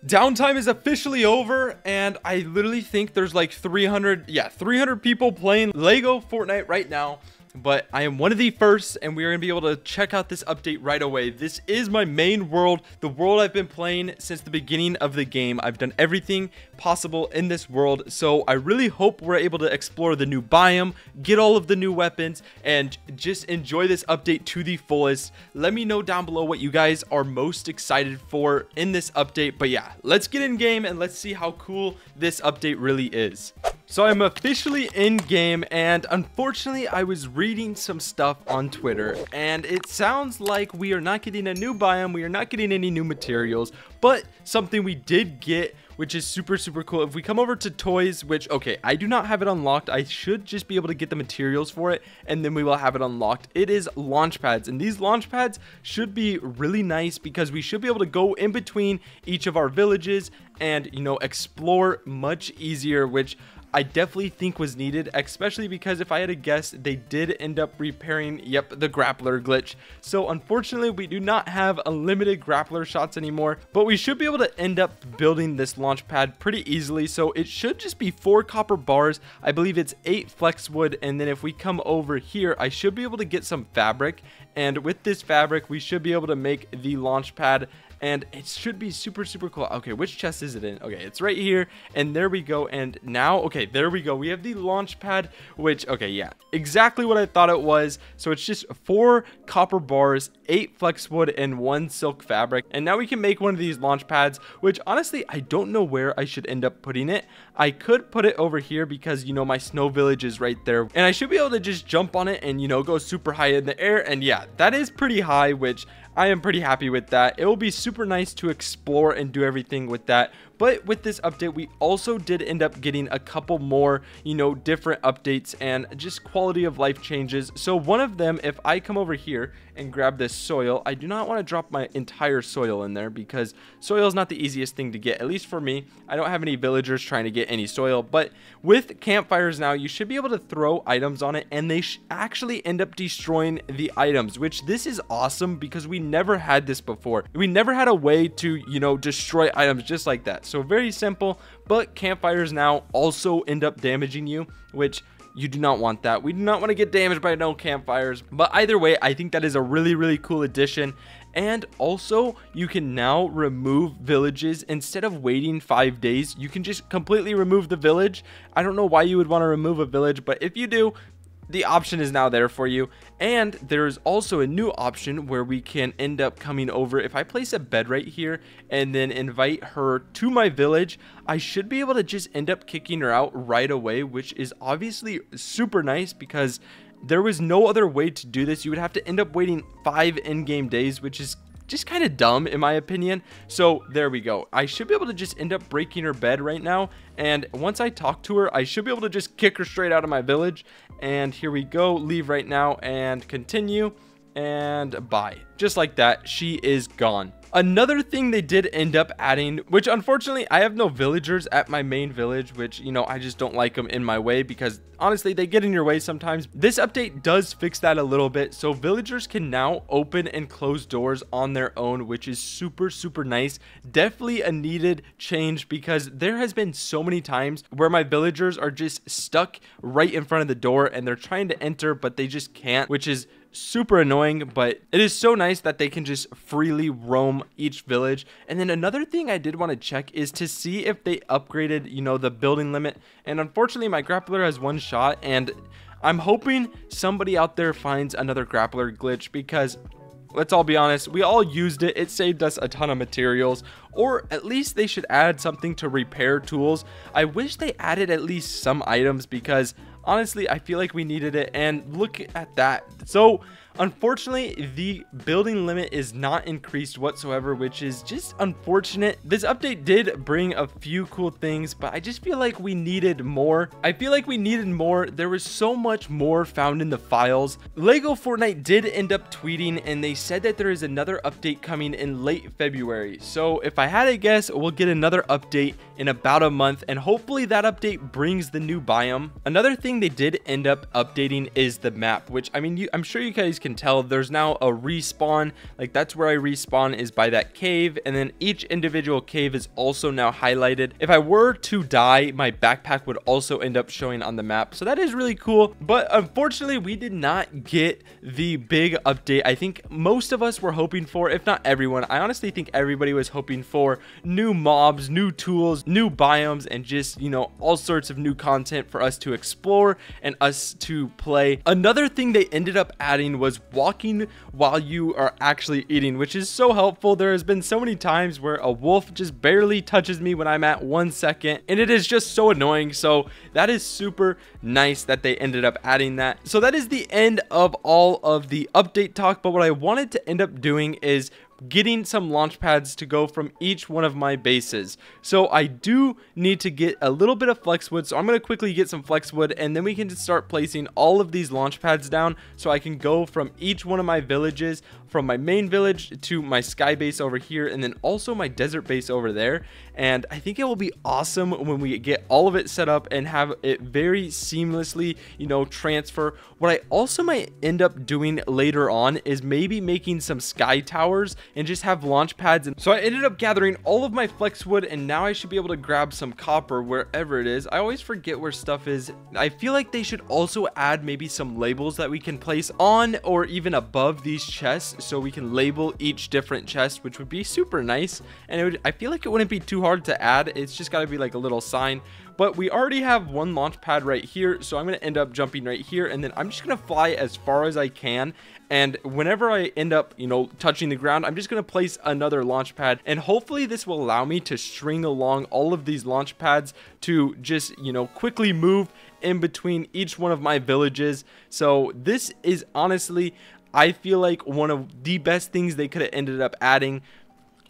Downtime is officially over, and I literally think there's like 300 people playing Lego Fortnite right now. But I am one of the first, and we are going to be able to check out this update right away. This is my main world, the world I've been playing since the beginning of the game. I've done everything possible in this world, so I really hope we're able to explore the new biome, get all of the new weapons, and just enjoy this update to the fullest. Let me know down below what you guys are most excited for in this update. But yeah, let's get in game and let's see how cool this update really is. So I'm officially in game, and unfortunately I was reading some stuff on Twitter, and it sounds like we are not getting a new biome, we are not getting any new materials, but something we did get, which is super cool. If we come over to toys, which, okay, I do not have it unlocked. I should just be able to get the materials for it, and then we will have it unlocked. It is launch pads, and these launch pads should be really nice because we should be able to go in between each of our villages and, you know, explore much easier, which I definitely think was needed, especially because if I had to guess, they did end up repairing, yep, the grappler glitch. So unfortunately, we do not have unlimited grappler shots anymore, but we should be able to end up building this launch pad pretty easily. So it should just be 4 copper bars. I believe it's 8 flex wood. And then if we come over here, I should be able to get some fabric. And with this fabric, we should be able to make the launch pad, and it should be super cool. Okay, which chest is it in? Okay, it's right here, and there we go. And now, okay, there we go, we have the launch pad, which, okay, yeah, exactly what I thought it was. So it's just 4 copper bars, 8 flex wood, and 1 silk fabric. And now we can make one of these launch pads, which honestly I don't know where I should end up putting it. I could put it over here because, you know, my snow village is right there, and I should be able to just jump on it and, you know, go super high in the air. And yeah, that is pretty high, which I am pretty happy with that. It will be super nice to explore and do everything with that. But with this update, we also did end up getting a couple more, you know, different updates and just quality of life changes. So one of them, if I come over here and grab this soil, I do not want to drop my entire soil in there because soil is not the easiest thing to get, at least for me. I don't have any villagers trying to get any soil, but with campfires now, you should be able to throw items on it, and they actually end up destroying the items, which this is awesome because we never had this before. We never had a way to, you know, destroy items just like that. So very simple, but campfires now also end up damaging you, which you do not want that. We do not want to get damaged by no campfires. But either way, I think that is a really cool addition. And also, you can now remove villages. Instead of waiting 5 days, you can just completely remove the village. I don't know why you would want to remove a village, but if you do, the option is now there for you. And there's also a new option where we can end up coming over. If I place a bed right here and then invite her to my village, I should be able to just end up kicking her out right away, which is obviously super nice because there was no other way to do this. You would have to end up waiting 5 in-game days, which is just kind of dumb in my opinion. So there we go. I should be able to just end up breaking her bed right now, and once I talk to her, I should be able to just kick her straight out of my village. And here we go, leave right now and continue, and bye. Just like that, she is gone. Another thing they did end up adding, which unfortunately I have no villagers at my main village, which, you know, I just don't like them in my way because honestly they get in your way sometimes. This update does fix that a little bit, so villagers can now open and close doors on their own, which is super nice. Definitely a needed change because there has been so many times where my villagers are just stuck right in front of the door and they're trying to enter but they just can't, which is super annoying. But it is so nice that they can just freely roam each village. And then another thing I did want to check is to see if they upgraded, you know, the building limit. And unfortunately my grappler has 1 shot, and I'm hoping somebody out there finds another grappler glitch because let's all be honest, we all used it. It saved us a ton of materials, or at least they should add something to repair tools. I wish they added at least some items because honestly, I feel like we needed it. And look at that. So unfortunately, the building limit is not increased whatsoever, which is just unfortunate. This update did bring a few cool things, but I just feel like we needed more. There was so much more found in the files. Lego Fortnite did end up tweeting, and they said that there is another update coming in late February. So if I had to guess, we'll get another update in about a month, and hopefully that update brings the new biome. Another thing they did end up updating is the map, which, I mean, I'm sure you guys can tell, there's now a respawn. Like, that's where I respawn, is by that cave, and then each individual cave is also now highlighted. If I were to die, my backpack would also end up showing on the map, so that is really cool. But unfortunately, we did not get the big update I think most of us were hoping for, if not everyone. I honestly think everybody was hoping for new mobs, new tools, new biomes, and just, you know, all sorts of new content for us to explore and us to play. Another thing they ended up adding was walking while you are actually eating, which is so helpful. There has been so many times where a wolf just barely touches me when I'm at 1 second, and it is just so annoying. So that is super nice that they ended up adding that. So that is the end of all of the update talk, but what I wanted to end up doing is getting some launch pads to go from each one of my bases. So I do need to get a little bit of flex wood, so I'm going to quickly get some flex wood, and then we can just start placing all of these launch pads down so I can go from each one of my villages, from my main village to my sky base over here, and then also my desert base over there. And I think it will be awesome when we get all of it set up and have it very seamlessly, you know, transfer. What I also might end up doing later on is maybe making some sky towers and just have launch pads. And so I ended up gathering all of my flex wood, and now I should be able to grab some copper wherever it is. I always forget where stuff is. I feel like they should also add maybe some labels that we can place on or even above these chests, so we can label each different chest, which would be super nice. And I feel like it wouldn't be too hard to add. It's just got to be like a little sign. But we already have one launch pad right here, so I'm going to end up jumping right here, and then I'm just going to fly as far as I can. And whenever I end up, you know, touching the ground, I'm just going to place another launch pad, and hopefully this will allow me to string along all of these launch pads to just, you know, quickly move in between each one of my villages. So this is honestly, I feel like, one of the best things they could have ended up adding.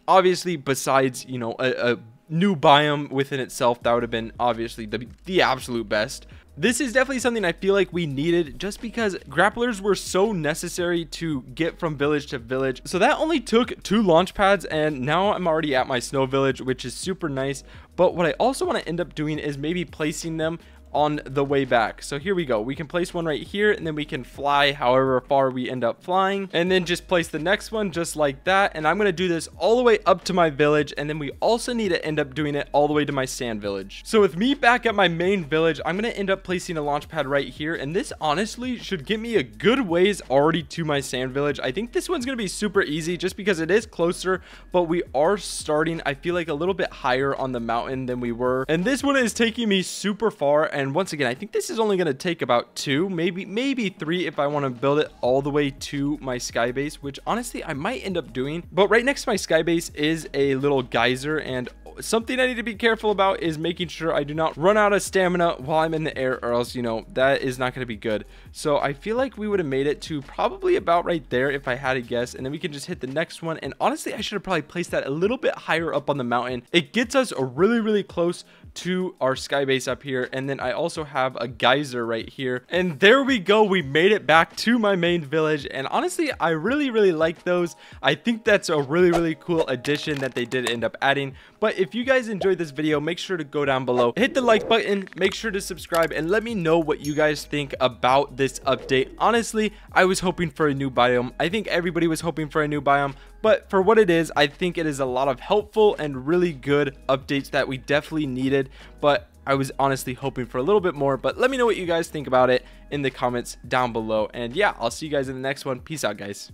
Obviously, besides, you know, a new biome within itself, that would have been obviously the absolute best. This is definitely something I feel like we needed, just because grapplers were so necessary to get from village to village. So that only took 2 launch pads, and now I'm already at my snow village, which is super nice. But what I also want to end up doing is maybe placing them on the way back. So here we go. We can place one right here, and then we can fly however far we end up flying, and then just place the next one just like that. And I'm going to do this all the way up to my village, and then we also need to end up doing it all the way to my sand village. So with me back at my main village, I'm going to end up placing a launch pad right here, and this honestly should get me a good ways already to my sand village. I think this one's going to be super easy just because it is closer, but we are starting, I feel like, a little bit higher on the mountain than we were, and this one is taking me super far. And once again, I think this is only going to take about 2, maybe 3 if I want to build it all the way to my sky base, which honestly I might end up doing. But right next to my sky base is a little geyser, and something I need to be careful about is making sure I do not run out of stamina while I'm in the air, or else, you know, that is not going to be good. So I feel like we would have made it to probably about right there if I had to guess, and then we can just hit the next one. And honestly, I should have probably placed that a little bit higher up on the mountain. It gets us really close to our sky base up here. And then I also have a geyser right here, and there we go. We made it back to my main village, and honestly, I really like those. I think that's a really cool addition that they did end up adding. But if you guys enjoyed this video, make sure to go down below, hit the like button, make sure to subscribe, and let me know what you guys think about this update. Honestly, I was hoping for a new biome. I think everybody was hoping for a new biome, but for what it is, I think it is a lot of helpful and really good updates that we definitely needed. But I was honestly hoping for a little bit more. But let me know what you guys think about it in the comments down below. And yeah, I'll see you guys in the next one. Peace out, guys.